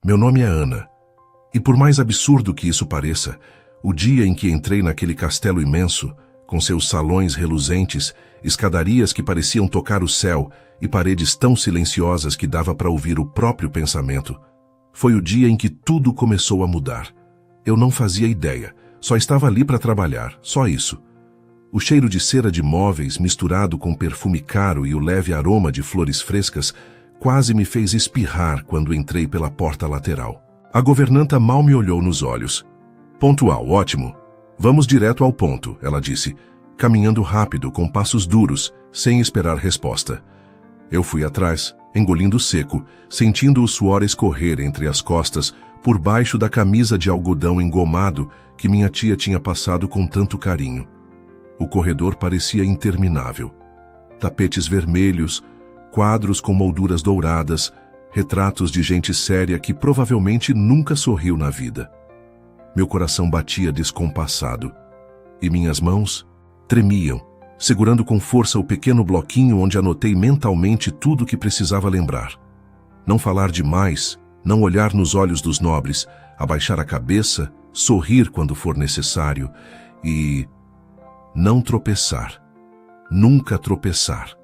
Meu nome é Ana. E por mais absurdo que isso pareça, o dia em que entrei naquele castelo imenso, com seus salões reluzentes, escadarias que pareciam tocar o céu e paredes tão silenciosas que dava para ouvir o próprio pensamento, foi o dia em que tudo começou a mudar. Eu não fazia ideia, só estava ali para trabalhar, só isso. O cheiro de cera de móveis misturado com perfume caro e o leve aroma de flores frescas quase me fez espirrar quando entrei pela porta lateral. A governanta mal me olhou nos olhos. Pontual, ótimo. Vamos direto ao ponto, ela disse, caminhando rápido, com passos duros, sem esperar resposta. Eu fui atrás, engolindo seco, sentindo o suor escorrer entre as costas, por baixo da camisa de algodão engomado que minha tia tinha passado com tanto carinho. O corredor parecia interminável. Tapetes vermelhos, quadros com molduras douradas, retratos de gente séria que provavelmente nunca sorriu na vida. Meu coração batia descompassado, e minhas mãos tremiam, segurando com força o pequeno bloquinho onde anotei mentalmente tudo o que precisava lembrar. Não falar demais, não olhar nos olhos dos nobres, abaixar a cabeça, sorrir quando for necessário e não tropeçar. Nunca tropeçar.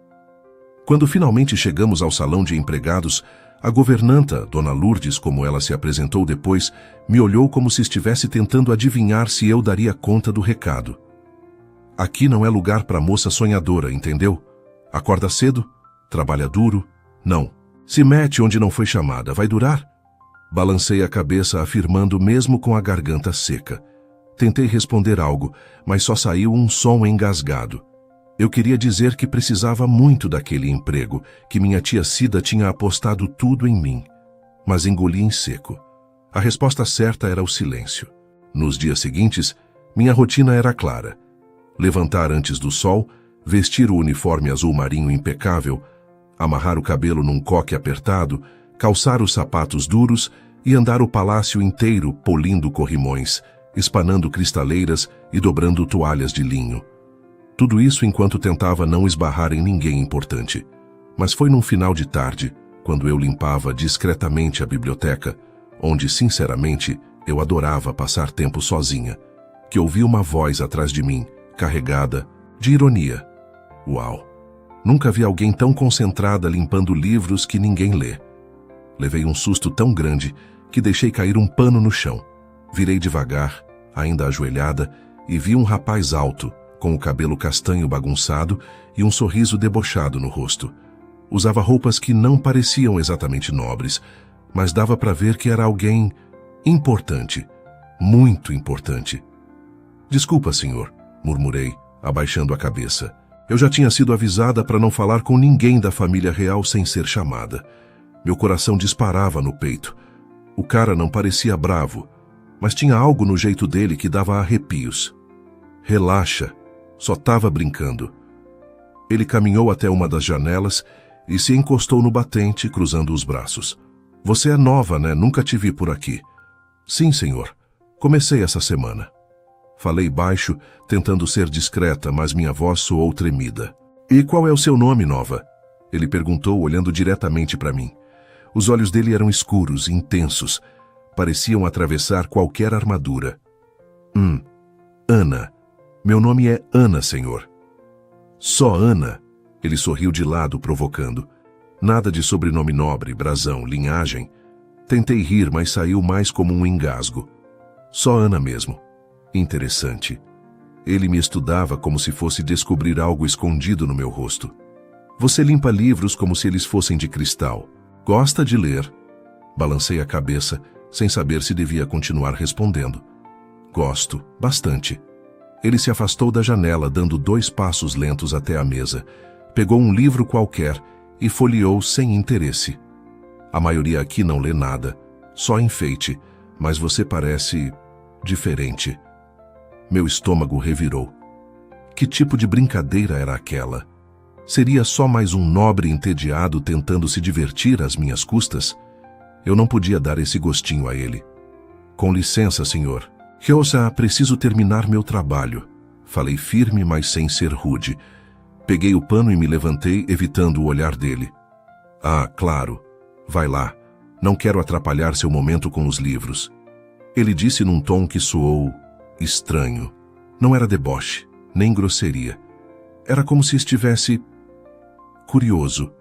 Quando finalmente chegamos ao salão de empregados, a governanta, Dona Lourdes, como ela se apresentou depois, me olhou como se estivesse tentando adivinhar se eu daria conta do recado. Aqui não é lugar para moça sonhadora, entendeu? Acorda cedo, trabalha duro, não. Se mete onde não foi chamada, vai durar? Balancei a cabeça afirmando mesmo com a garganta seca. Tentei responder algo, mas só saiu um som engasgado. Eu queria dizer que precisava muito daquele emprego, que minha tia Cida tinha apostado tudo em mim. Mas engoli em seco. A resposta certa era o silêncio. Nos dias seguintes, minha rotina era clara. Levantar antes do sol, vestir o uniforme azul marinho impecável, amarrar o cabelo num coque apertado, calçar os sapatos duros e andar o palácio inteiro polindo corrimões, espanando cristaleiras e dobrando toalhas de linho. Tudo isso enquanto tentava não esbarrar em ninguém importante. Mas foi num final de tarde, quando eu limpava discretamente a biblioteca, onde, sinceramente, eu adorava passar tempo sozinha, que ouvi uma voz atrás de mim, carregada de ironia. Uau! Nunca vi alguém tão concentrada limpando livros que ninguém lê. Levei um susto tão grande que deixei cair um pano no chão. Virei devagar, ainda ajoelhada, e vi um rapaz alto, com o cabelo castanho bagunçado e um sorriso debochado no rosto. Usava roupas que não pareciam exatamente nobres, mas dava para ver que era alguém importante, muito importante. Desculpa, senhor, murmurei, abaixando a cabeça. Eu já tinha sido avisada para não falar com ninguém da família real sem ser chamada. Meu coração disparava no peito. O cara não parecia bravo, mas tinha algo no jeito dele que dava arrepios. Relaxa, só estava brincando. Ele caminhou até uma das janelas e se encostou no batente, cruzando os braços. Você é nova, né? Nunca te vi por aqui. Sim, senhor. Comecei essa semana. Falei baixo, tentando ser discreta, mas minha voz soou tremida. E qual é o seu nome, nova? Ele perguntou, olhando diretamente para mim. Os olhos dele eram escuros, intensos. Pareciam atravessar qualquer armadura. Ana. Meu nome é Ana, senhor. Só Ana? Ele sorriu de lado, provocando. Nada de sobrenome nobre, brasão, linhagem. Tentei rir, mas saiu mais como um engasgo. Só Ana mesmo. Interessante. Ele me estudava como se fosse descobrir algo escondido no meu rosto. Você limpa livros como se eles fossem de cristal. Gosta de ler? Balancei a cabeça, sem saber se devia continuar respondendo. Gosto, bastante. Ele se afastou da janela, dando 2 passos lentos até a mesa. Pegou um livro qualquer e folheou sem interesse. A maioria aqui não lê nada, só enfeite, mas você parece diferente. Meu estômago revirou. Que tipo de brincadeira era aquela? Seria só mais um nobre entediado tentando se divertir às minhas custas? Eu não podia dar esse gostinho a ele. Com licença, senhor. Ryosa, preciso terminar meu trabalho. Falei firme, mas sem ser rude. Peguei o pano e me levantei, evitando o olhar dele. Ah, claro. Vai lá. Não quero atrapalhar seu momento com os livros. Ele disse num tom que soou estranho. Não era deboche, nem grosseria. Era como se estivesse curioso.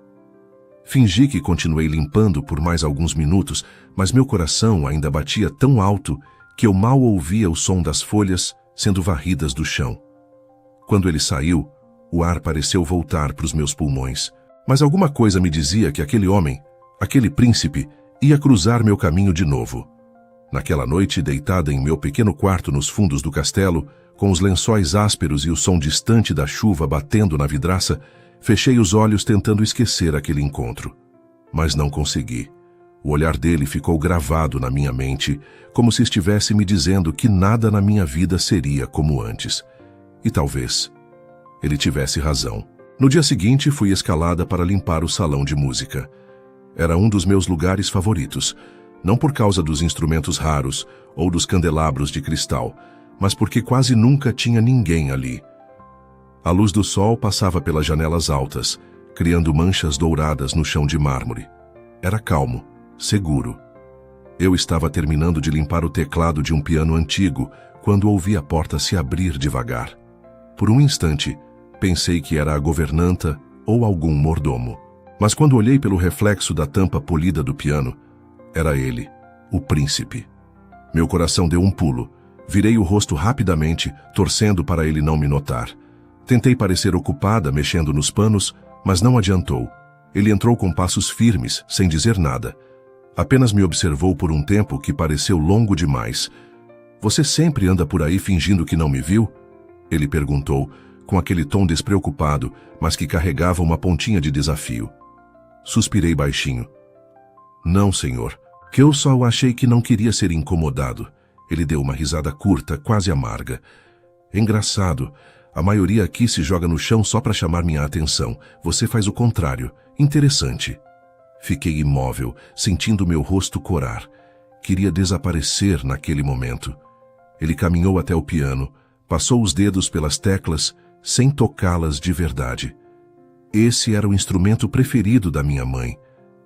Fingi que continuei limpando por mais alguns minutos, mas meu coração ainda batia tão alto que eu mal ouvia o som das folhas sendo varridas do chão. Quando ele saiu, o ar pareceu voltar para os meus pulmões. Mas alguma coisa me dizia que aquele homem, aquele príncipe, ia cruzar meu caminho de novo. Naquela noite, deitada em meu pequeno quarto nos fundos do castelo, com os lençóis ásperos e o som distante da chuva batendo na vidraça, fechei os olhos tentando esquecer aquele encontro. Mas não consegui. O olhar dele ficou gravado na minha mente, como se estivesse me dizendo que nada na minha vida seria como antes. E talvez ele tivesse razão. No dia seguinte, fui escalada para limpar o salão de música. Era um dos meus lugares favoritos, não por causa dos instrumentos raros ou dos candelabros de cristal, mas porque quase nunca tinha ninguém ali. A luz do sol passava pelas janelas altas, criando manchas douradas no chão de mármore. Era calmo, seguro. Eu estava terminando de limpar o teclado de um piano antigo quando ouvi a porta se abrir devagar. Por um instante, pensei que era a governanta ou algum mordomo. Mas quando olhei pelo reflexo da tampa polida do piano, era ele, o príncipe. Meu coração deu um pulo. Virei o rosto rapidamente, torcendo para ele não me notar. Tentei parecer ocupada, mexendo nos panos, mas não adiantou. Ele entrou com passos firmes, sem dizer nada. Apenas me observou por um tempo que pareceu longo demais. "Você sempre anda por aí fingindo que não me viu?" Ele perguntou, com aquele tom despreocupado, mas que carregava uma pontinha de desafio. Suspirei baixinho. "Não, senhor, que eu só achei que não queria ser incomodado." Ele deu uma risada curta, quase amarga. "Engraçado. A maioria aqui se joga no chão só para chamar minha atenção. Você faz o contrário. Interessante." Fiquei imóvel, sentindo meu rosto corar. Queria desaparecer naquele momento. Ele caminhou até o piano, passou os dedos pelas teclas, sem tocá-las de verdade. Esse era o instrumento preferido da minha mãe.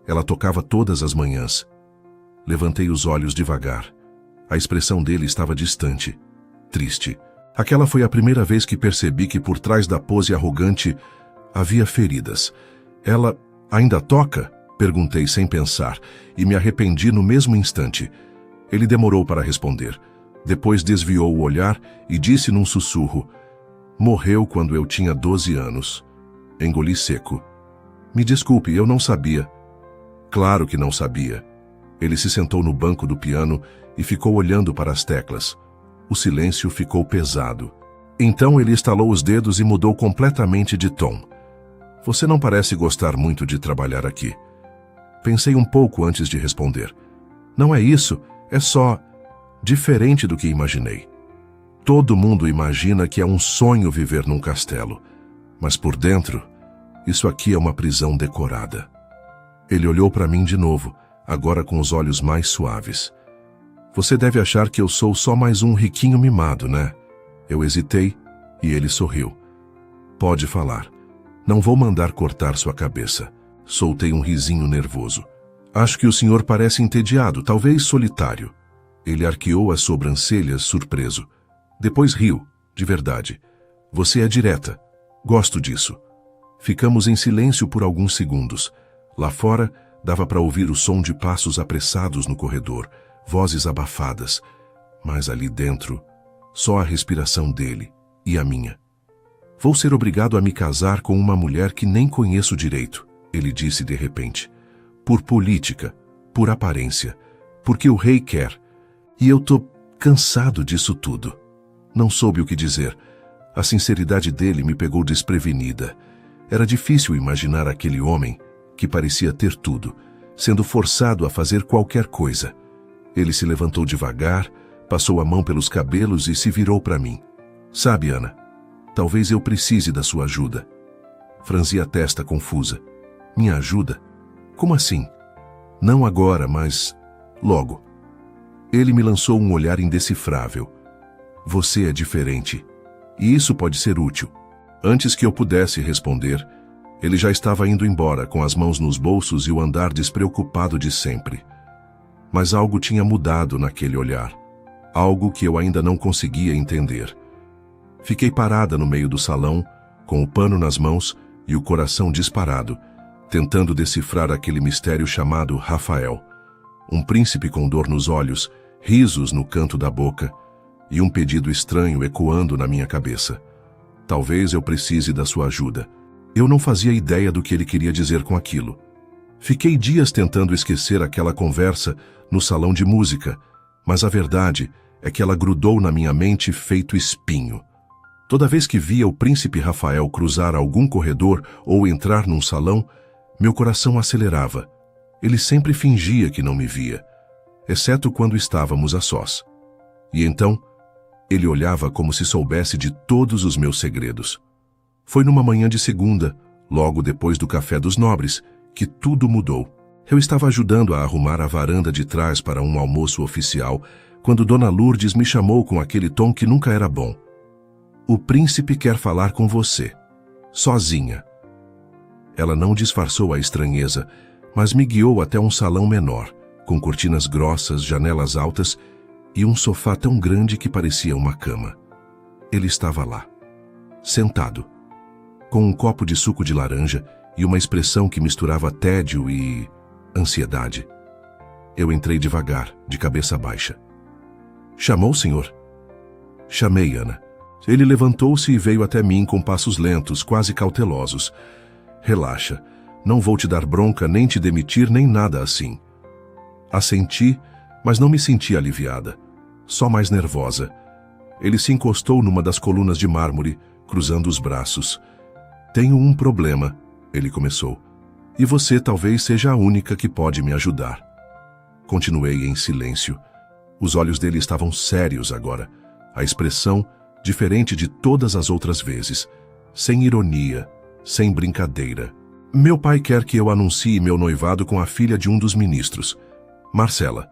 Ela tocava todas as manhãs. Levantei os olhos devagar. A expressão dele estava distante, triste. Aquela foi a primeira vez que percebi que por trás da pose arrogante havia feridas. "Ela ainda toca?" perguntei sem pensar, e me arrependi no mesmo instante. Ele demorou para responder. Depois desviou o olhar e disse num sussurro: "Morreu quando eu tinha 12 anos. Engoli seco. "Me desculpe, eu não sabia." Claro que não sabia. Ele se sentou no banco do piano e ficou olhando para as teclas. O silêncio ficou pesado. Então ele estalou os dedos e mudou completamente de tom. "Você não parece gostar muito de trabalhar aqui." Pensei um pouco antes de responder. "Não é isso, é só diferente do que imaginei. Todo mundo imagina que é um sonho viver num castelo, mas por dentro, isso aqui é uma prisão decorada." Ele olhou para mim de novo, agora com os olhos mais suaves. "Você deve achar que eu sou só mais um riquinho mimado, né?" Eu hesitei e ele sorriu. "Pode falar. Não vou mandar cortar sua cabeça." Soltei um risinho nervoso. "Acho que o senhor parece entediado, talvez solitário." Ele arqueou as sobrancelhas, surpreso. Depois riu, de verdade. "Você é direta. Gosto disso." Ficamos em silêncio por alguns segundos. Lá fora, dava para ouvir o som de passos apressados no corredor, vozes abafadas. Mas ali dentro, só a respiração dele e a minha. "Vou ser obrigado a me casar com uma mulher que nem conheço direito," ele disse de repente. "Por política, por aparência, porque o rei quer. E eu tô cansado disso tudo." Não soube o que dizer. A sinceridade dele me pegou desprevenida. Era difícil imaginar aquele homem, que parecia ter tudo, sendo forçado a fazer qualquer coisa. Ele se levantou devagar, passou a mão pelos cabelos e se virou para mim. "Sabe, Ana, talvez eu precise da sua ajuda." Franzi a testa confusa. "Minha ajuda? Como assim?" "Não agora, mas logo." Ele me lançou um olhar indecifrável. "Você é diferente, e isso pode ser útil." Antes que eu pudesse responder, ele já estava indo embora, com as mãos nos bolsos e o andar despreocupado de sempre. mas algo tinha mudado naquele olhar. Algo que eu ainda não conseguia entender. Fiquei parada no meio do salão, com o pano nas mãos e o coração disparado, tentando decifrar aquele mistério chamado Rafael. Um príncipe com dor nos olhos, risos no canto da boca e um pedido estranho ecoando na minha cabeça. Talvez eu precise da sua ajuda. Eu não fazia ideia do que ele queria dizer com aquilo. Fiquei dias tentando esquecer aquela conversa no salão de música, mas a verdade é que ela grudou na minha mente feito espinho. Toda vez que via o príncipe Rafael cruzar algum corredor ou entrar num salão, meu coração acelerava. Ele sempre fingia que não me via, exceto quando estávamos a sós. E então, ele olhava como se soubesse de todos os meus segredos. Foi numa manhã de segunda, logo depois do café dos nobres, que tudo mudou. Eu estava ajudando a arrumar a varanda de trás para um almoço oficial, quando Dona Lourdes me chamou com aquele tom que nunca era bom. "O príncipe quer falar com você. Sozinha." Ela não disfarçou a estranheza, mas me guiou até um salão menor, com cortinas grossas, janelas altas e um sofá tão grande que parecia uma cama. Ele estava lá, sentado, com um copo de suco de laranja e uma expressão que misturava tédio e ansiedade. Eu entrei devagar, de cabeça baixa. "Chamou, senhor?" "Chamei, Ana." Ele levantou-se e veio até mim com passos lentos, quase cautelosos. "Relaxa, não vou te dar bronca, nem te demitir, nem nada assim." Assenti, mas não me senti aliviada, só mais nervosa. Ele se encostou numa das colunas de mármore, cruzando os braços. "Tenho um problema," ele começou, "e você talvez seja a única que pode me ajudar." Continuei em silêncio. Os olhos dele estavam sérios agora, a expressão diferente de todas as outras vezes, sem ironia, sem brincadeira. "Meu pai quer que eu anuncie meu noivado com a filha de um dos ministros. Marcela.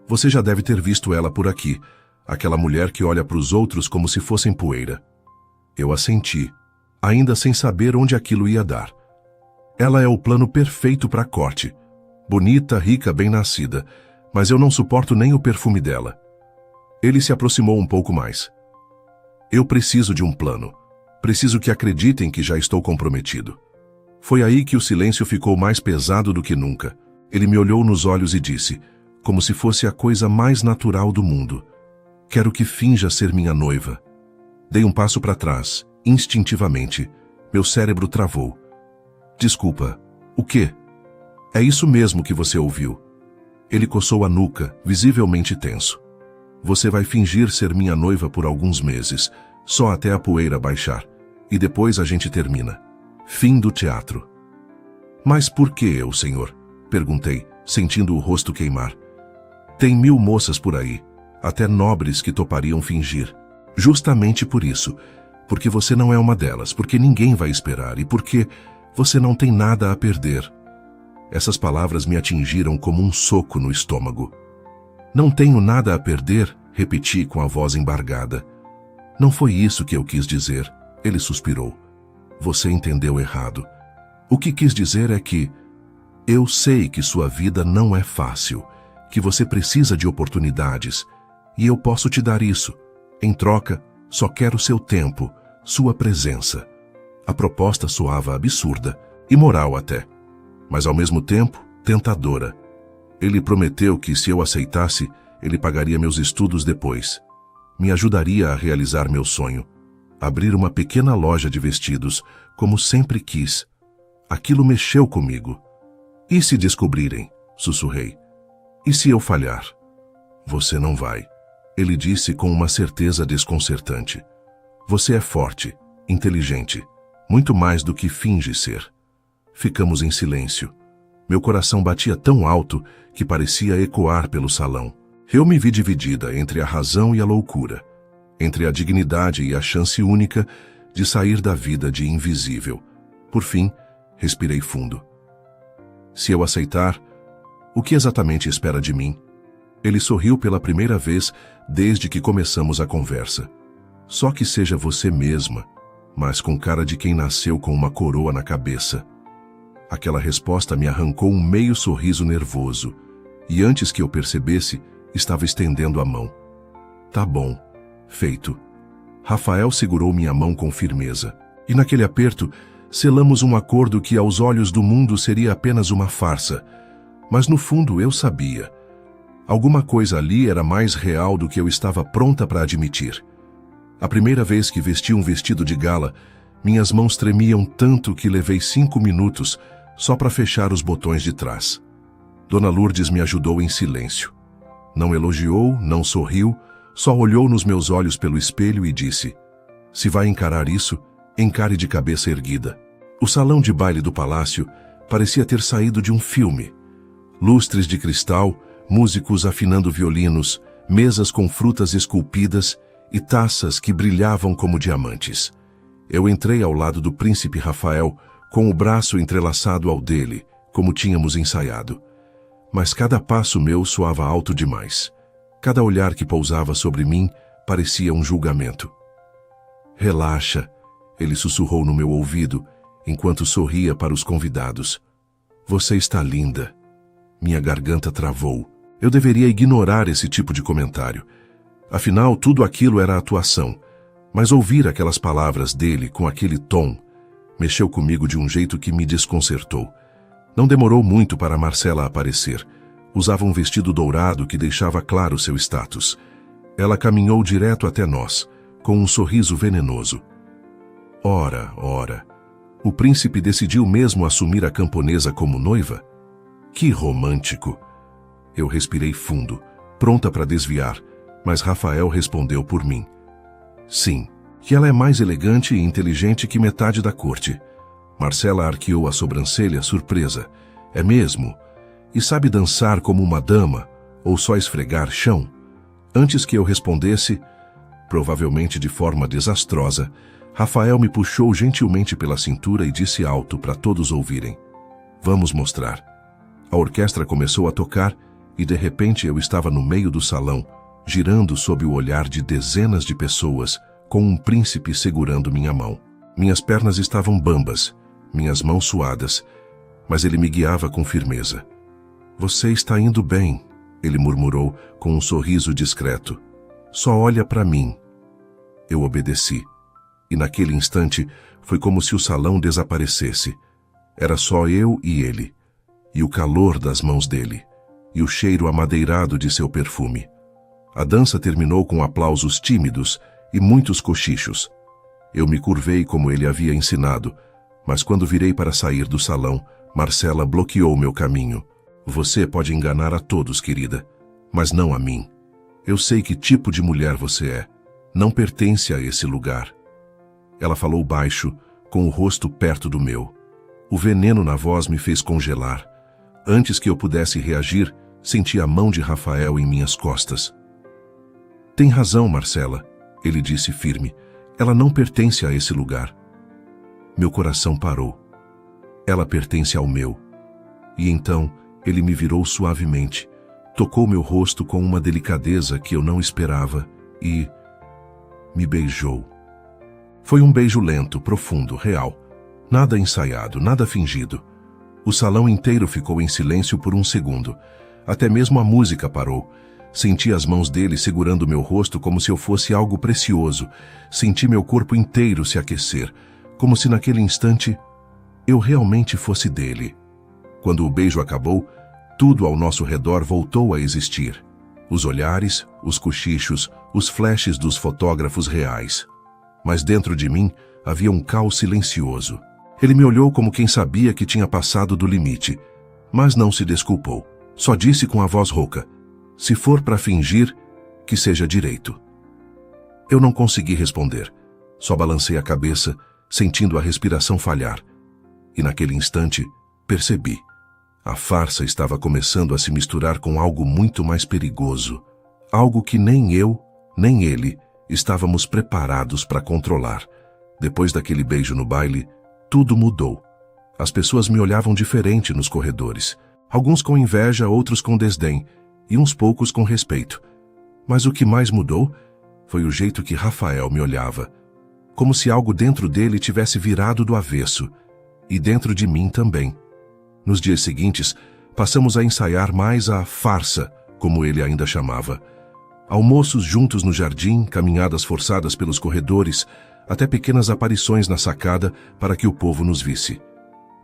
Você já deve ter visto ela por aqui, aquela mulher que olha para os outros como se fossem poeira." Eu assenti, ainda sem saber onde aquilo ia dar. "Ela é o plano perfeito para a corte. Bonita, rica, bem-nascida, mas eu não suporto nem o perfume dela." Ele se aproximou um pouco mais. "Eu preciso de um plano. Preciso que acreditem que já estou comprometido." Foi aí que o silêncio ficou mais pesado do que nunca. Ele me olhou nos olhos e disse, como se fosse a coisa mais natural do mundo: "Quero que finja ser minha noiva." Dei um passo para trás, instintivamente. Meu cérebro travou. "Desculpa, o quê?" "É isso mesmo que você ouviu." Ele coçou a nuca, visivelmente tenso. "Você vai fingir ser minha noiva por alguns meses, só até a poeira baixar, e depois a gente termina. Fim do teatro." "Mas por que eu, senhor?" perguntei, sentindo o rosto queimar. "Tem 1000 moças por aí, até nobres que topariam fingir." "Justamente por isso, porque você não é uma delas, porque ninguém vai esperar e porque você não tem nada a perder." Essas palavras me atingiram como um soco no estômago. "Não tenho nada a perder?" repeti com a voz embargada. "Não foi isso que eu quis dizer." Ele suspirou. "Você entendeu errado. O que quis dizer é que eu sei que sua vida não é fácil, que você precisa de oportunidades, e eu posso te dar isso. Em troca, só quero seu tempo, sua presença." A proposta soava absurda, imoral até, mas ao mesmo tempo tentadora. Ele prometeu que, se eu aceitasse, ele pagaria meus estudos depois. Me ajudaria a realizar meu sonho, abrir uma pequena loja de vestidos, como sempre quis. Aquilo mexeu comigo. "E se descobrirem?" sussurrei. "E se eu falhar?" "Você não vai," ele disse com uma certeza desconcertante. "Você é forte, inteligente, muito mais do que finge ser." Ficamos em silêncio. Meu coração batia tão alto que parecia ecoar pelo salão. Eu me vi dividida entre a razão e a loucura, entre a dignidade e a chance única de sair da vida de invisível. Por fim, respirei fundo. "Se eu aceitar, o que exatamente espera de mim?" Ele sorriu pela primeira vez desde que começamos a conversa. "Só que seja você mesma, mas com cara de quem nasceu com uma coroa na cabeça." Aquela resposta me arrancou um meio sorriso nervoso, e antes que eu percebesse, estava estendendo a mão. Tá bom. Feito. Rafael segurou minha mão com firmeza. E naquele aperto, selamos um acordo que aos olhos do mundo seria apenas uma farsa. Mas no fundo eu sabia. Alguma coisa ali era mais real do que eu estava pronta para admitir. A primeira vez que vesti um vestido de gala, minhas mãos tremiam tanto que levei 5 minutos só para fechar os botões de trás. Dona Lourdes me ajudou em silêncio. Não elogiou, não sorriu, só olhou nos meus olhos pelo espelho e disse: se vai encarar isso, encare de cabeça erguida. O salão de baile do palácio parecia ter saído de um filme. Lustres de cristal, músicos afinando violinos, mesas com frutas esculpidas e taças que brilhavam como diamantes. Eu entrei ao lado do príncipe Rafael, com o braço entrelaçado ao dele, como tínhamos ensaiado. Mas cada passo meu soava alto demais. Cada olhar que pousava sobre mim parecia um julgamento. Relaxa, ele sussurrou no meu ouvido, enquanto sorria para os convidados. Você está linda. Minha garganta travou. Eu deveria ignorar esse tipo de comentário. Afinal, tudo aquilo era atuação. Mas ouvir aquelas palavras dele com aquele tom mexeu comigo de um jeito que me desconcertou. Não demorou muito para Marcela aparecer. Usava um vestido dourado que deixava claro seu status. Ela caminhou direto até nós, com um sorriso venenoso. Ora, o príncipe decidiu mesmo assumir a camponesa como noiva? Que romântico! Eu respirei fundo, pronta para desviar, mas Rafael respondeu por mim. Sim, que ela é mais elegante e inteligente que metade da corte. Marcela arqueou a sobrancelha, surpresa. É mesmo? E sabe dançar como uma dama, ou só esfregar chão? Antes que eu respondesse, provavelmente de forma desastrosa, Rafael me puxou gentilmente pela cintura e disse alto para todos ouvirem. Vamos mostrar. A orquestra começou a tocar e de repente eu estava no meio do salão, girando sob o olhar de dezenas de pessoas, com um príncipe segurando minha mão. Minhas pernas estavam bambas, minhas mãos suadas, mas ele me guiava com firmeza. Você está indo bem, ele murmurou com um sorriso discreto. Só olha para mim. Eu obedeci. E naquele instante foi como se o salão desaparecesse. Era só eu e ele, e o calor das mãos dele, e o cheiro amadeirado de seu perfume. A dança terminou com aplausos tímidos e muitos cochichos. Eu me curvei como ele havia ensinado, mas quando virei para sair do salão, Marcela bloqueou meu caminho. Você pode enganar a todos, querida, mas não a mim. Eu sei que tipo de mulher você é. Não pertence a esse lugar. Ela falou baixo, com o rosto perto do meu. O veneno na voz me fez congelar. Antes que eu pudesse reagir, senti a mão de Rafael em minhas costas. Tem razão, Marcela, ele disse firme. Ela não pertence a esse lugar. Meu coração parou. Ela pertence ao meu. E então, ele me virou suavemente, tocou meu rosto com uma delicadeza que eu não esperava e me beijou. Foi um beijo lento, profundo, real. Nada ensaiado, nada fingido. O salão inteiro ficou em silêncio por um segundo. Até mesmo a música parou. Senti as mãos dele segurando meu rosto como se eu fosse algo precioso. Senti meu corpo inteiro se aquecer, como se naquele instante eu realmente fosse dele. Quando o beijo acabou, tudo ao nosso redor voltou a existir. Os olhares, os cochichos, os flashes dos fotógrafos reais. Mas dentro de mim havia um caos silencioso. Ele me olhou como quem sabia que tinha passado do limite, mas não se desculpou. Só disse com a voz rouca: se for para fingir, que seja direito. Eu não consegui responder. Só balancei a cabeça, sentindo a respiração falhar. E naquele instante, percebi. A farsa estava começando a se misturar com algo muito mais perigoso. Algo que nem eu, nem ele estávamos preparados para controlar. Depois daquele beijo no baile, tudo mudou. As pessoas me olhavam diferente nos corredores. Alguns com inveja, outros com desdém, e uns poucos com respeito. Mas o que mais mudou foi o jeito que Rafael me olhava. Como se algo dentro dele tivesse virado do avesso. E dentro de mim também. Nos dias seguintes, Passamos a ensaiar mais a farsa, como ele ainda chamava. Almoços juntos no jardim, caminhadas forçadas pelos corredores, até pequenas aparições na sacada para que o povo nos visse.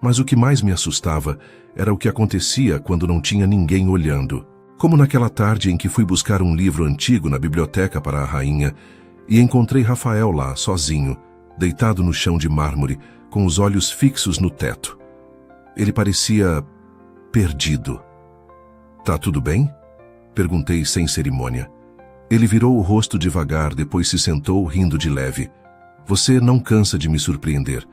Mas o que mais me assustava era o que acontecia quando não tinha ninguém olhando. Como naquela tarde em que fui buscar um livro antigo na biblioteca para a rainha e encontrei Rafael lá, sozinho, deitado no chão de mármore, com os olhos fixos no teto. Ele parecia perdido. "Tá tudo bem?" Perguntei sem cerimônia. Ele virou o rosto devagar, depois se sentou rindo de leve. "Você não cansa de me surpreender.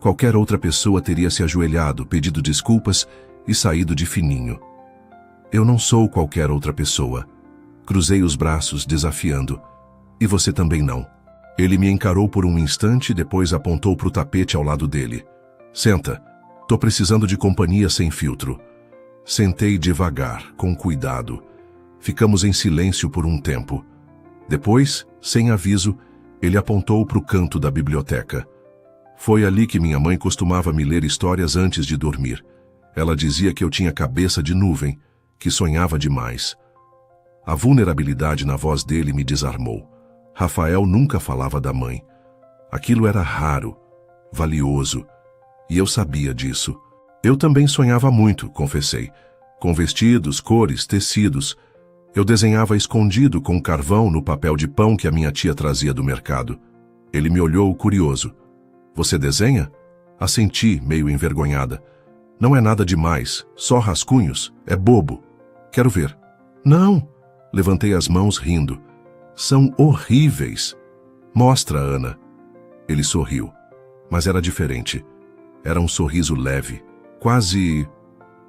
Qualquer outra pessoa teria se ajoelhado, pedido desculpas e saído de fininho. Eu não sou qualquer outra pessoa." Cruzei os braços, desafiando. "E você também não." Ele me encarou por um instante, depois apontou para o tapete ao lado dele. "Senta. Tô precisando de companhia sem filtro." Sentei devagar, com cuidado. Ficamos em silêncio por um tempo. Depois, sem aviso, ele apontou para o canto da biblioteca. Foi ali que minha mãe costumava me ler histórias antes de dormir. Ela dizia que eu tinha cabeça de nuvem, que sonhava demais. A vulnerabilidade na voz dele me desarmou. Rafael nunca falava da mãe. Aquilo era raro, valioso, e eu sabia disso. Eu também sonhava muito, confessei, com vestidos, cores, tecidos. Eu desenhava escondido com carvão no papel de pão que a minha tia trazia do mercado. Ele me olhou curioso. "Você desenha?" Assenti, meio envergonhada. "Não é nada demais, só rascunhos, é bobo." "Quero ver." "Não." Levantei as mãos rindo. "São horríveis." "Mostra, Ana." Ele sorriu, mas era diferente. Era um sorriso leve, quase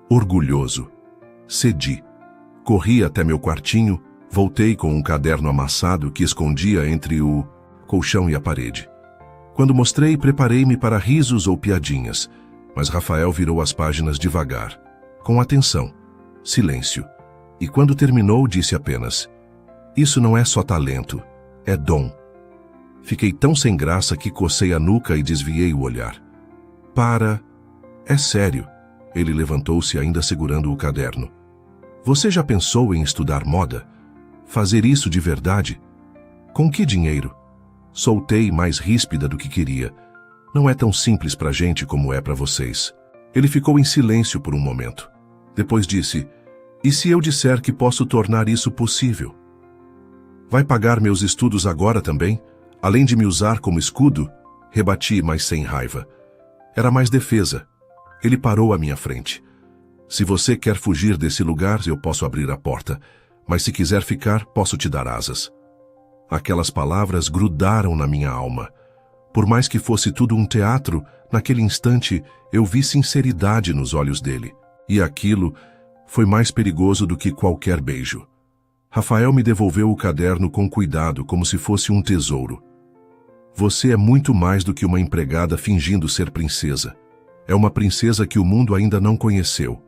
orgulhoso. Cedi. Corri até meu quartinho, voltei com um caderno amassado que escondia entre o colchão e a parede. Quando mostrei, preparei-me para risos ou piadinhas, mas Rafael virou as páginas devagar, com atenção, silêncio, e quando terminou disse apenas: "Isso não é só talento, é dom." Fiquei tão sem graça que cocei a nuca e desviei o olhar. "Para... É sério." Ele levantou-se ainda segurando o caderno. "Você já pensou em estudar moda? Fazer isso de verdade? Com que dinheiro?" Soltei mais ríspida do que queria. "Não é tão simples pra gente como é pra vocês." Ele ficou em silêncio por um momento. Depois disse: "E se eu disser que posso tornar isso possível? Vai pagar meus estudos agora também, além de me usar como escudo?" Rebati, mas sem raiva. Era mais defesa. Ele parou à minha frente. "Se você quer fugir desse lugar, eu posso abrir a porta, mas se quiser ficar, posso te dar asas." Aquelas palavras grudaram na minha alma. Por mais que fosse tudo um teatro, naquele instante eu vi sinceridade nos olhos dele. E aquilo foi mais perigoso do que qualquer beijo. Rafael me devolveu o caderno com cuidado, como se fosse um tesouro. "Você é muito mais do que uma empregada fingindo ser princesa. É uma princesa que o mundo ainda não conheceu."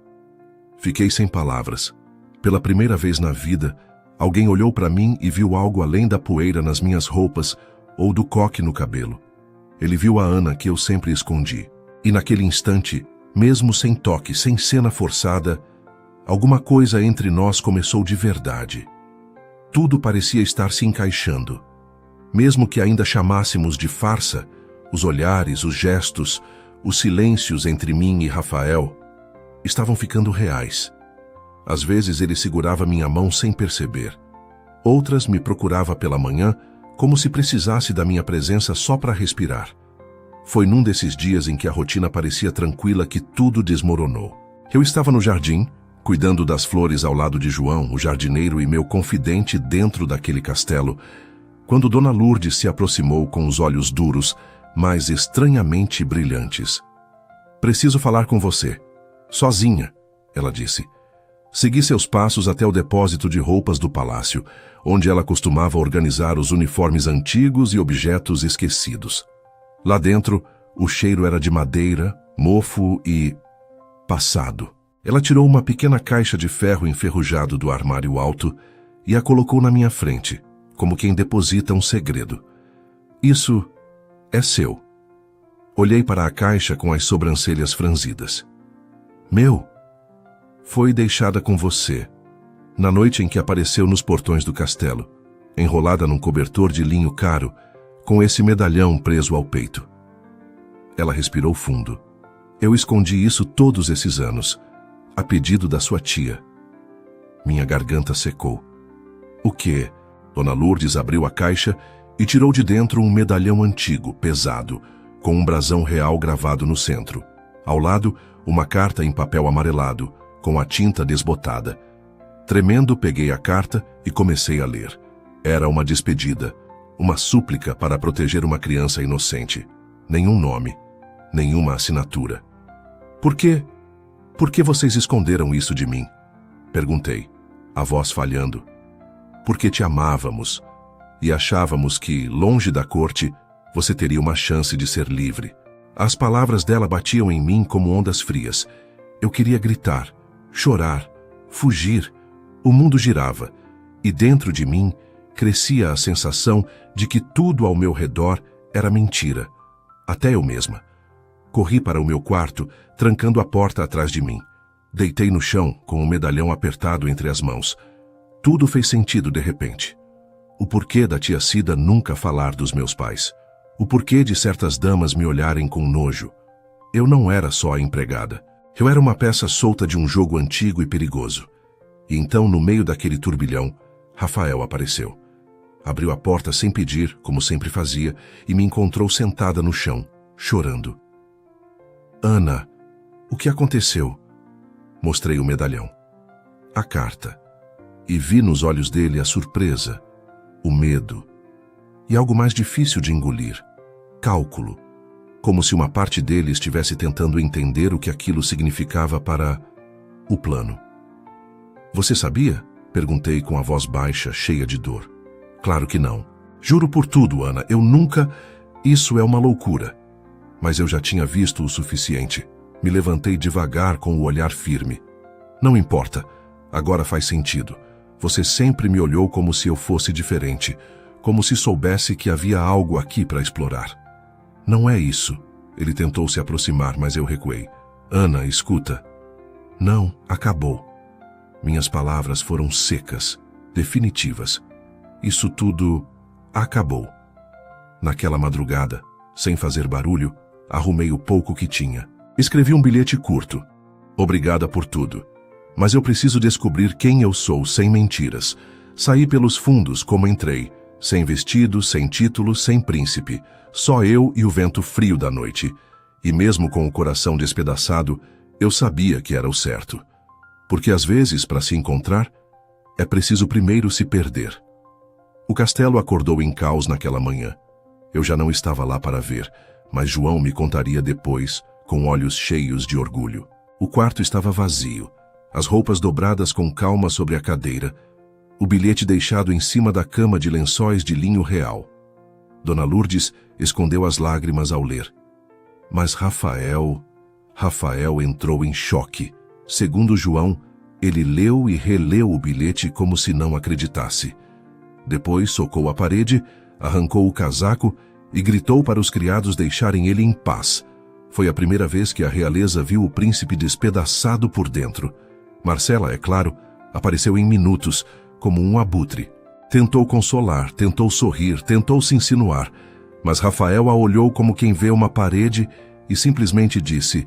Fiquei sem palavras. Pela primeira vez na vida, alguém olhou para mim e viu algo além da poeira nas minhas roupas ou do coque no cabelo. Ele viu a Ana que eu sempre escondi. E naquele instante, mesmo sem toque, sem cena forçada, alguma coisa entre nós começou de verdade. Tudo parecia estar se encaixando. Mesmo que ainda chamássemos de farsa, os olhares, os gestos, os silêncios entre mim e Rafael estavam ficando reais. Às vezes ele segurava minha mão sem perceber. Outras me procurava pela manhã, como se precisasse da minha presença só para respirar. Foi num desses dias em que a rotina parecia tranquila que tudo desmoronou. Eu estava no jardim, cuidando das flores ao lado de João, o jardineiro e meu confidente dentro daquele castelo, quando Dona Lourdes se aproximou com os olhos duros, mas estranhamente brilhantes. "Preciso falar com você. Sozinha," ela disse. Segui seus passos até o depósito de roupas do palácio, onde ela costumava organizar os uniformes antigos e objetos esquecidos. Lá dentro, o cheiro era de madeira, mofo e passado. Ela tirou uma pequena caixa de ferro enferrujado do armário alto e a colocou na minha frente, como quem deposita um segredo. "Isso é seu." Olhei para a caixa com as sobrancelhas franzidas. "Meu?" Foi deixada com você, na noite em que apareceu nos portões do castelo, enrolada num cobertor de linho caro, com esse medalhão preso ao peito. Ela respirou fundo. Eu escondi isso todos esses anos, a pedido da sua tia. Minha garganta secou. O quê? Dona Lourdes abriu a caixa e tirou de dentro um medalhão antigo, pesado, com um brasão real gravado no centro. Ao lado, uma carta em papel amarelado, com a tinta desbotada. Tremendo, peguei a carta e comecei a ler. Era uma despedida, uma súplica para proteger uma criança inocente. Nenhum nome, nenhuma assinatura. Por quê? Por que vocês esconderam isso de mim? Perguntei, a voz falhando. Porque te amávamos e achávamos que, longe da corte, você teria uma chance de ser livre. As palavras dela batiam em mim como ondas frias. Eu queria gritar, chorar, fugir. O mundo girava, e dentro de mim crescia a sensação de que tudo ao meu redor era mentira, até eu mesma. Corri para o meu quarto, trancando a porta atrás de mim. Deitei no chão, com o medalhão apertado entre as mãos. Tudo fez sentido de repente. O porquê da tia Cida nunca falar dos meus pais. O porquê de certas damas me olharem com nojo. Eu não era só a empregada. Eu era uma peça solta de um jogo antigo e perigoso. E então, no meio daquele turbilhão, Rafael apareceu. Abriu a porta sem pedir, como sempre fazia, e me encontrou sentada no chão, chorando. Ana, o que aconteceu? Mostrei o medalhão. A carta. E vi nos olhos dele a surpresa, o medo. E algo mais difícil de engolir. Cálculo. Como se uma parte dele estivesse tentando entender o que aquilo significava para o plano. Você sabia? Perguntei com a voz baixa, cheia de dor. Claro que não. Juro por tudo, Ana, eu nunca... Isso é uma loucura. Mas eu já tinha visto o suficiente. Me levantei devagar com o olhar firme. Não importa. Agora faz sentido. Você sempre me olhou como se eu fosse diferente. Como se soubesse que havia algo aqui para explorar. Não é isso. Ele tentou se aproximar, mas eu recuei. Ana, escuta. Não, acabou. Minhas palavras foram secas, definitivas. Isso tudo acabou. Naquela madrugada, sem fazer barulho, arrumei o pouco que tinha. Escrevi um bilhete curto. Obrigada por tudo. Mas eu preciso descobrir quem eu sou sem mentiras. Saí pelos fundos como entrei. Sem vestido, sem título, sem príncipe. Só eu e o vento frio da noite. E mesmo com o coração despedaçado, eu sabia que era o certo. Porque às vezes, para se encontrar, é preciso primeiro se perder. O castelo acordou em caos naquela manhã. Eu já não estava lá para ver, mas João me contaria depois, com olhos cheios de orgulho. O quarto estava vazio, as roupas dobradas com calma sobre a cadeira, o bilhete deixado em cima da cama de lençóis de linho real. Dona Lourdes escondeu as lágrimas ao ler. Mas Rafael entrou em choque. Segundo João, ele leu e releu o bilhete como se não acreditasse. Depois socou a parede, arrancou o casaco e gritou para os criados deixarem ele em paz. Foi a primeira vez que a realeza viu o príncipe despedaçado por dentro. Marcela, é claro, apareceu em minutos, como um abutre. Tentou consolar, tentou sorrir, tentou se insinuar, mas Rafael a olhou como quem vê uma parede e simplesmente disse: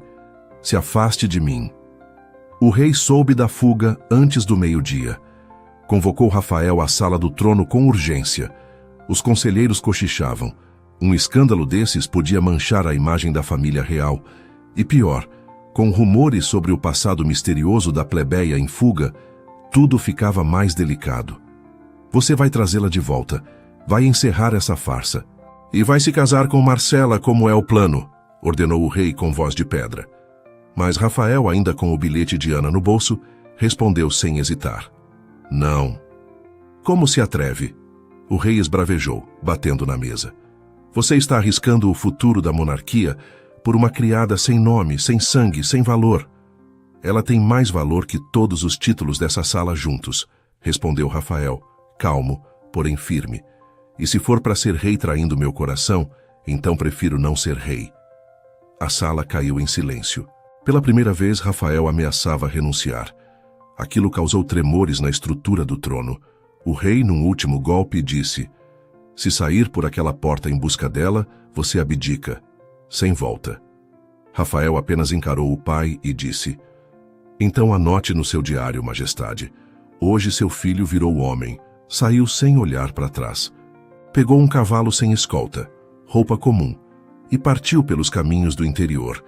"Se afaste de mim." O rei soube da fuga antes do meio-dia. Convocou Rafael à sala do trono com urgência. Os conselheiros cochichavam. Um escândalo desses podia manchar a imagem da família real. E pior, com rumores sobre o passado misterioso da plebeia em fuga, tudo ficava mais delicado. Você vai trazê-la de volta, vai encerrar essa farsa. E vai se casar com Marcela, como é o plano, ordenou o rei com voz de pedra. Mas Rafael, ainda com o bilhete de Ana no bolso, respondeu sem hesitar: "Não." "Como se atreve?" O rei esbravejou, batendo na mesa. "Você está arriscando o futuro da monarquia por uma criada sem nome, sem sangue, sem valor." "Ela tem mais valor que todos os títulos dessa sala juntos," respondeu Rafael, calmo, porém firme. "E se for para ser rei traindo meu coração, então prefiro não ser rei." A sala caiu em silêncio. Pela primeira vez, Rafael ameaçava renunciar. Aquilo causou tremores na estrutura do trono. O rei, num último golpe, disse: se sair por aquela porta em busca dela, você abdica, sem volta. Rafael apenas encarou o pai e disse: então anote no seu diário, majestade. Hoje seu filho virou homem, saiu sem olhar para trás. Pegou um cavalo sem escolta, roupa comum, e partiu pelos caminhos do interior,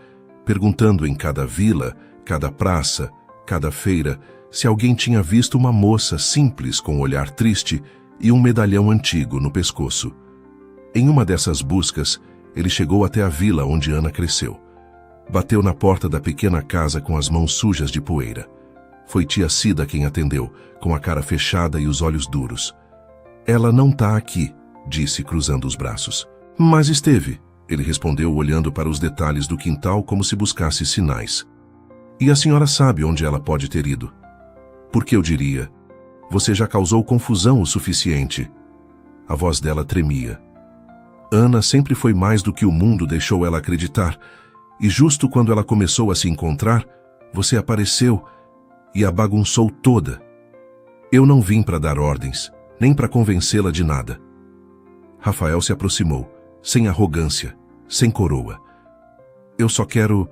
perguntando em cada vila, cada praça, cada feira, se alguém tinha visto uma moça simples com um olhar triste e um medalhão antigo no pescoço. Em uma dessas buscas, ele chegou até a vila onde Ana cresceu. Bateu na porta da pequena casa com as mãos sujas de poeira. Foi tia Cida quem atendeu, com a cara fechada e os olhos duros. Ela não está aqui, disse, cruzando os braços. Mas esteve, ele respondeu, olhando para os detalhes do quintal como se buscasse sinais. E a senhora sabe onde ela pode ter ido? Porque eu diria: você já causou confusão o suficiente. A voz dela tremia. Ana sempre foi mais do que o mundo deixou ela acreditar, e justo quando ela começou a se encontrar, você apareceu e a bagunçou toda. Eu não vim para dar ordens, nem para convencê-la de nada. Rafael se aproximou, sem arrogância, sem coroa. Eu só quero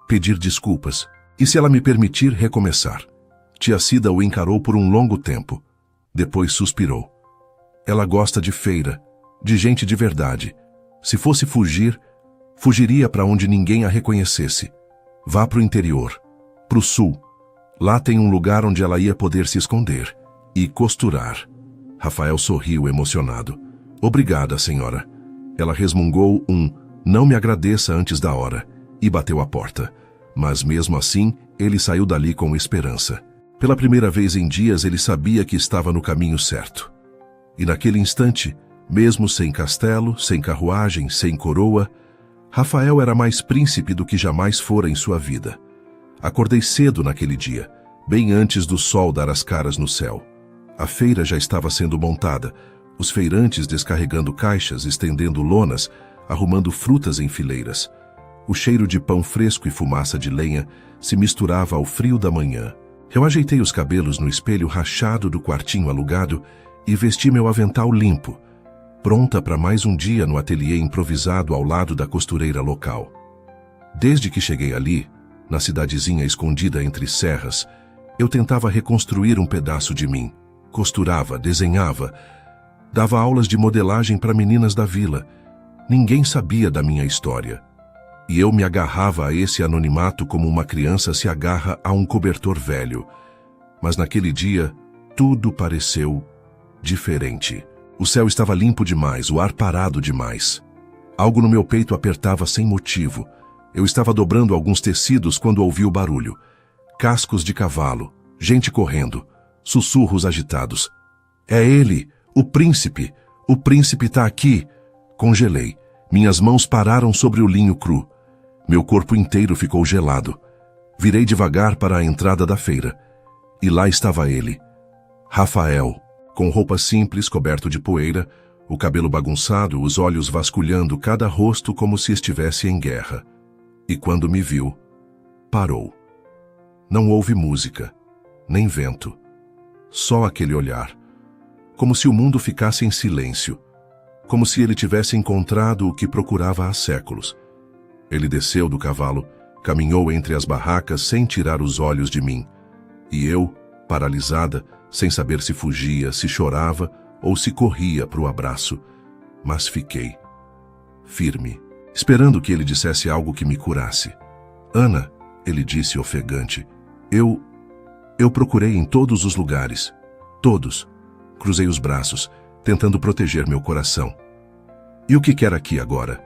pedir desculpas, e se ela me permitir, recomeçar. Tia Cida o encarou por um longo tempo. Depois suspirou. Ela gosta de feira, de gente de verdade. Se fosse fugir, fugiria para onde ninguém a reconhecesse. Vá para o interior, para o sul. Lá tem um lugar onde ela ia poder se esconder e costurar. Rafael sorriu emocionado. Obrigada, senhora. Ela resmungou um não me agradeça antes da hora e bateu a porta. Mas mesmo assim, ele saiu dali com esperança. Pela primeira vez em dias, ele sabia que estava no caminho certo. E naquele instante, mesmo sem castelo, sem carruagem, sem coroa, Rafael era mais príncipe do que jamais fora em sua vida. Acordei cedo naquele dia, bem antes do sol dar as caras no céu. A feira já estava sendo montada, os feirantes descarregando caixas, estendendo lonas, arrumando frutas em fileiras. O cheiro de pão fresco e fumaça de lenha se misturava ao frio da manhã. Eu ajeitei os cabelos no espelho rachado do quartinho alugado e vesti meu avental limpo, pronta para mais um dia no ateliê improvisado ao lado da costureira local. Desde que cheguei ali, na cidadezinha escondida entre serras, eu tentava reconstruir um pedaço de mim. Costurava, desenhava, dava aulas de modelagem para meninas da vila. Ninguém sabia da minha história. E eu me agarrava a esse anonimato como uma criança se agarra a um cobertor velho. Mas naquele dia, tudo pareceu diferente. O céu estava limpo demais, o ar parado demais. Algo no meu peito apertava sem motivo. Eu estava dobrando alguns tecidos quando ouvi o barulho. Cascos de cavalo, gente correndo, sussurros agitados. É ele, o príncipe! O príncipe está aqui! Congelei. Minhas mãos pararam sobre o linho cru. Meu corpo inteiro ficou gelado. Virei devagar para a entrada da feira. E lá estava ele, Rafael, com roupa simples, coberto de poeira, o cabelo bagunçado, os olhos vasculhando cada rosto como se estivesse em guerra. E quando me viu, parou. Não houve música, nem vento. Só aquele olhar. Como se o mundo ficasse em silêncio. Como se ele tivesse encontrado o que procurava há séculos. Ele desceu do cavalo, caminhou entre as barracas sem tirar os olhos de mim. E eu, paralisada, sem saber se fugia, se chorava ou se corria para o abraço. Mas fiquei, firme, esperando que ele dissesse algo que me curasse. Ana, ele disse ofegante, eu procurei em todos os lugares. Todos. Cruzei os braços, tentando proteger meu coração. E o que quer aqui agora?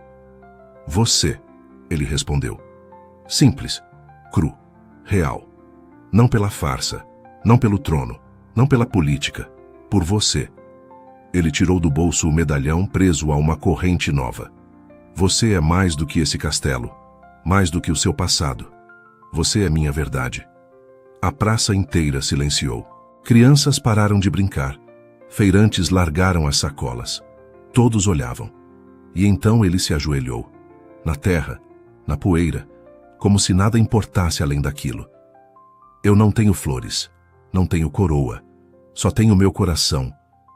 Você, ele respondeu. Simples, cru, real. Não pela farsa, não pelo trono, não pela política, por você. Ele tirou do bolso o medalhão preso a uma corrente nova. Você é mais do que esse castelo, mais do que o seu passado. Você é minha verdade. A praça inteira silenciou. Crianças pararam de brincar. Feirantes largaram as sacolas. Todos olhavam. E então ele se ajoelhou. Na terra, na poeira, como se nada importasse além daquilo. Eu não tenho flores, não tenho coroa, só tenho meu coração,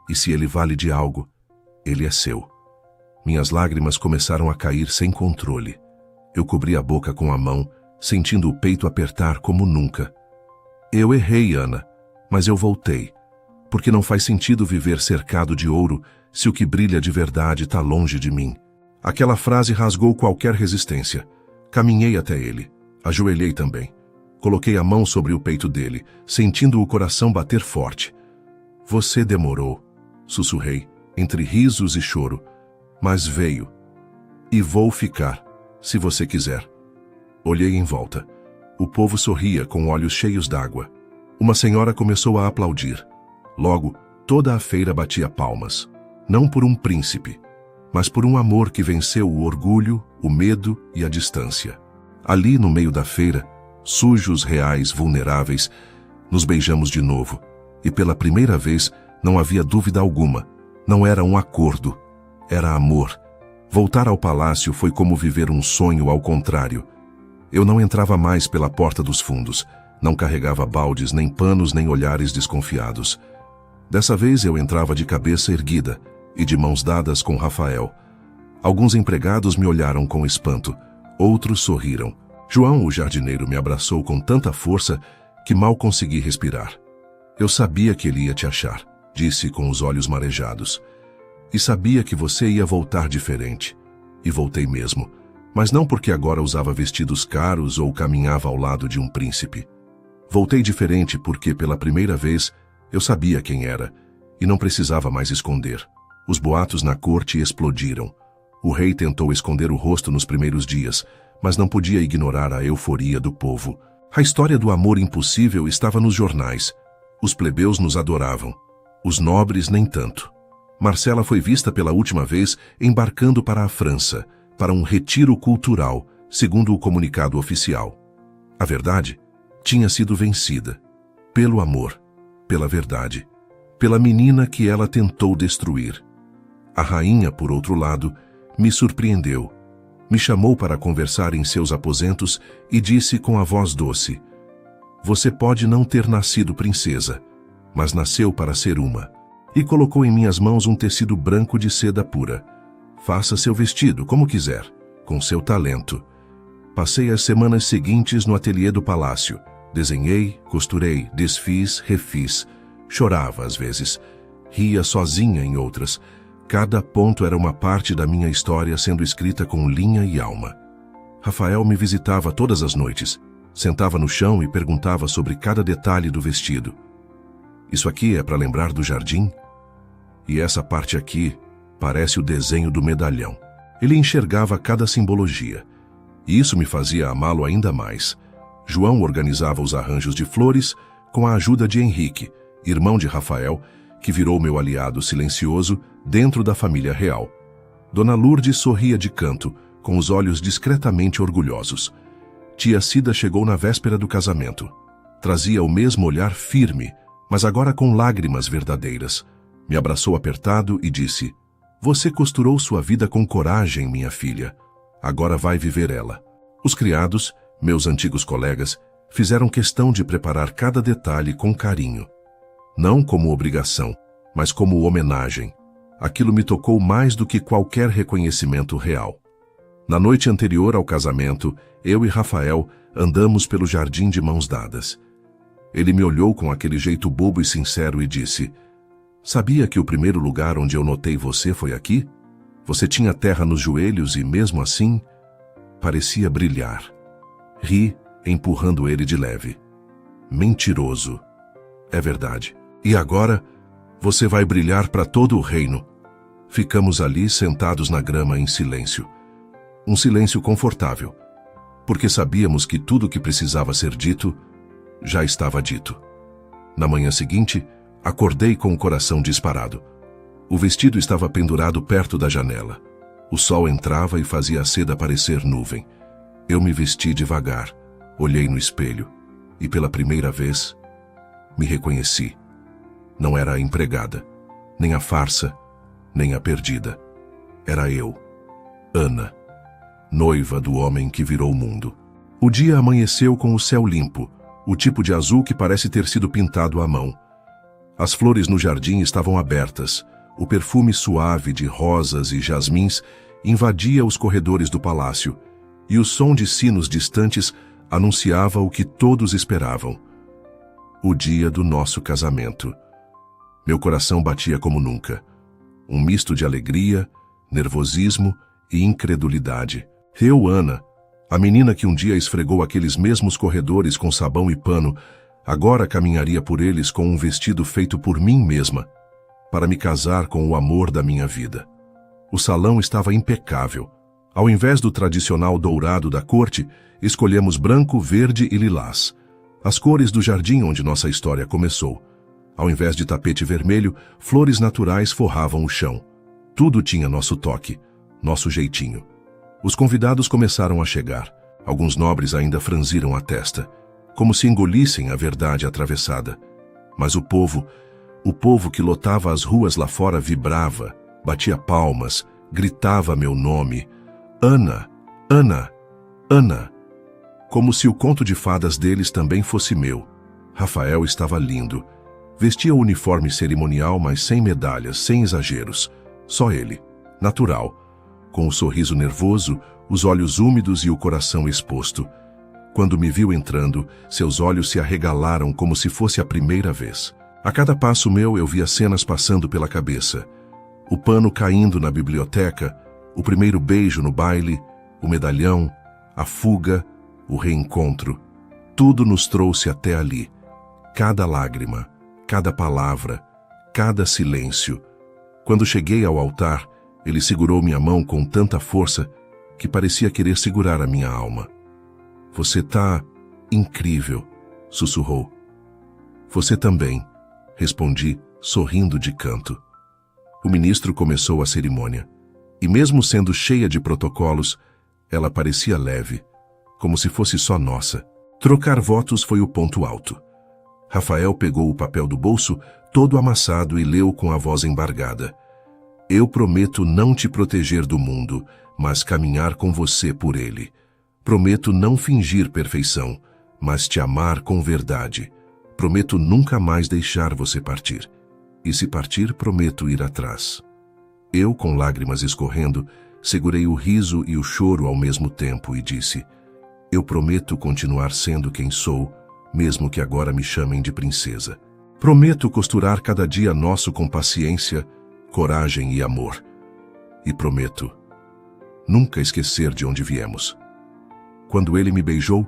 e se ele vale de algo, ele é seu. Minhas lágrimas começaram a cair sem controle. Eu cobri a boca com a mão, sentindo o peito apertar como nunca. Eu errei, Ana, mas eu voltei, porque não faz sentido viver cercado de ouro se o que brilha de verdade está longe de mim. Aquela frase rasgou qualquer resistência. Caminhei até ele, ajoelhei também. Coloquei a mão sobre o peito dele, sentindo o coração bater forte. Você demorou, sussurrei, entre risos e choro, mas veio. E vou ficar, se você quiser. Olhei em volta. O povo sorria com olhos cheios d'água. Uma senhora começou a aplaudir. Logo, toda a feira batia palmas. Não por um príncipe, mas por um amor que venceu o orgulho, o medo e a distância. Ali no meio da feira, sujos, reais, vulneráveis, nos beijamos de novo. E pela primeira vez, não havia dúvida alguma. Não era um acordo, era amor. Voltar ao palácio foi como viver um sonho ao contrário. Eu não entrava mais pela porta dos fundos, não carregava baldes, nem panos, nem olhares desconfiados. Dessa vez eu entrava de cabeça erguida e de mãos dadas com Rafael. Alguns empregados me olharam com espanto, outros sorriram. João, o jardineiro, me abraçou com tanta força que mal consegui respirar. Eu sabia que ele ia te achar, disse com os olhos marejados. E sabia que você ia voltar diferente. E voltei mesmo, mas não porque agora usava vestidos caros ou caminhava ao lado de um príncipe. Voltei diferente porque, pela primeira vez, eu sabia quem era e não precisava mais esconder. Os boatos na corte explodiram. O rei tentou esconder o rosto nos primeiros dias, mas não podia ignorar a euforia do povo. A história do amor impossível estava nos jornais. Os plebeus nos adoravam. Os nobres nem tanto. Marcela foi vista pela última vez embarcando para a França, para um retiro cultural, segundo o comunicado oficial. A verdade tinha sido vencida. Pelo amor, pela verdade, pela menina que ela tentou destruir. A rainha, por outro lado, me surpreendeu. Me chamou para conversar em seus aposentos e disse com a voz doce: "Você pode não ter nascido princesa, mas nasceu para ser uma." E colocou em minhas mãos um tecido branco de seda pura. "Faça seu vestido como quiser, com seu talento." Passei as semanas seguintes no ateliê do palácio. Desenhei, costurei, desfiz, refiz. Chorava às vezes. Ria sozinha em outras. Cada ponto era uma parte da minha história sendo escrita com linha e alma. Rafael me visitava todas as noites. Sentava no chão e perguntava sobre cada detalhe do vestido. "Isso aqui é para lembrar do jardim? E essa parte aqui parece o desenho do medalhão." Ele enxergava cada simbologia. E isso me fazia amá-lo ainda mais. João organizava os arranjos de flores com a ajuda de Henrique, irmão de Rafael, que virou meu aliado silencioso dentro da família real. Dona Lourdes sorria de canto, com os olhos discretamente orgulhosos. Tia Cida chegou na véspera do casamento. Trazia o mesmo olhar firme, mas agora com lágrimas verdadeiras. Me abraçou apertado e disse: "Você costurou sua vida com coragem, minha filha. Agora vai viver ela." Os criados, meus antigos colegas, fizeram questão de preparar cada detalhe com carinho. Não como obrigação, mas como homenagem. Aquilo me tocou mais do que qualquer reconhecimento real. Na noite anterior ao casamento, eu e Rafael andamos pelo jardim de mãos dadas. Ele me olhou com aquele jeito bobo e sincero e disse: "Sabia que o primeiro lugar onde eu notei você foi aqui? Você tinha terra nos joelhos e, mesmo assim, parecia brilhar." Ri, empurrando ele de leve. "Mentiroso." "É verdade. E agora, você vai brilhar para todo o reino." Ficamos ali sentados na grama em silêncio. Um silêncio confortável, porque sabíamos que tudo o que precisava ser dito já estava dito. Na manhã seguinte, acordei com o coração disparado. O vestido estava pendurado perto da janela. O sol entrava e fazia a seda parecer nuvem. Eu me vesti devagar, olhei no espelho e, pela primeira vez, me reconheci. Não era a empregada, nem a farsa, nem a perdida. Era eu, Ana, noiva do homem que virou o mundo. O dia amanheceu com o céu limpo, o tipo de azul que parece ter sido pintado à mão. As flores no jardim estavam abertas. O perfume suave de rosas e jasmins invadia os corredores do palácio, e o som de sinos distantes anunciava o que todos esperavam: o dia do nosso casamento. Meu coração batia como nunca. Um misto de alegria, nervosismo e incredulidade. Eu, Ana, a menina que um dia esfregou aqueles mesmos corredores com sabão e pano, agora caminharia por eles com um vestido feito por mim mesma, para me casar com o amor da minha vida. O salão estava impecável. Ao invés do tradicional dourado da corte, escolhemos branco, verde e lilás, as cores do jardim onde nossa história começou. Ao invés de tapete vermelho, flores naturais forravam o chão. Tudo tinha nosso toque, nosso jeitinho. Os convidados começaram a chegar. Alguns nobres ainda franziram a testa, como se engolissem a verdade atravessada. Mas o povo que lotava as ruas lá fora vibrava, batia palmas, gritava meu nome: Ana, Ana, Ana. Como se o conto de fadas deles também fosse meu. Rafael estava lindo. Vestia o uniforme cerimonial, mas sem medalhas, sem exageros. Só ele, natural, com o sorriso nervoso, os olhos úmidos e o coração exposto. Quando me viu entrando, seus olhos se arregalaram como se fosse a primeira vez. A cada passo meu eu via cenas passando pela cabeça. O pano caindo na biblioteca, o primeiro beijo no baile, o medalhão, a fuga, o reencontro. Tudo nos trouxe até ali. Cada lágrima, cada palavra, cada silêncio. Quando cheguei ao altar, ele segurou minha mão com tanta força que parecia querer segurar a minha alma. Você tá incrível, sussurrou. Você também, respondi, sorrindo de canto. O ministro começou a cerimônia, e mesmo sendo cheia de protocolos, ela parecia leve, como se fosse só nossa. Trocar votos foi o ponto alto. Rafael pegou o papel do bolso, todo amassado, e leu com a voz embargada: Eu prometo não te proteger do mundo, mas caminhar com você por ele. Prometo não fingir perfeição, mas te amar com verdade. Prometo nunca mais deixar você partir. E se partir, prometo ir atrás. Eu, com lágrimas escorrendo, segurei o riso e o choro ao mesmo tempo e disse: Eu prometo continuar sendo quem sou, mesmo que agora me chamem de princesa. Prometo costurar cada dia nosso com paciência, coragem e amor. E prometo nunca esquecer de onde viemos. Quando ele me beijou,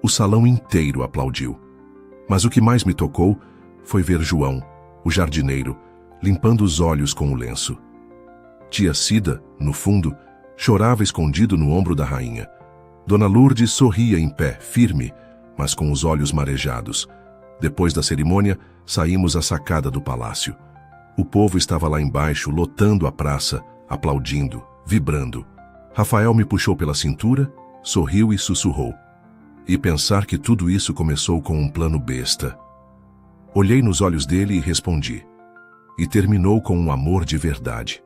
o salão inteiro aplaudiu. Mas o que mais me tocou foi ver João, o jardineiro, limpando os olhos com o lenço. Tia Cida, no fundo, chorava escondido no ombro da rainha. Dona Lourdes sorria em pé, firme, mas com os olhos marejados. Depois da cerimônia, saímos à sacada do palácio. O povo estava lá embaixo, lotando a praça, aplaudindo, vibrando. Rafael me puxou pela cintura, sorriu e sussurrou: E pensar que tudo isso começou com um plano besta. Olhei nos olhos dele e respondi: E terminou com um amor de verdade.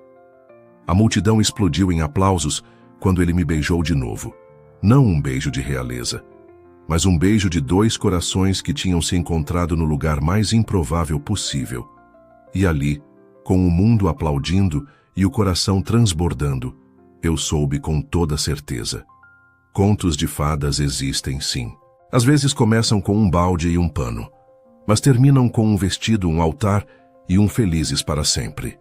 A multidão explodiu em aplausos quando ele me beijou de novo. Não um beijo de realeza, mas um beijo de dois corações que tinham se encontrado no lugar mais improvável possível. E ali, com o mundo aplaudindo e o coração transbordando, eu soube com toda certeza: contos de fadas existem sim. Às vezes começam com um balde e um pano, mas terminam com um vestido, um altar e um felizes para sempre.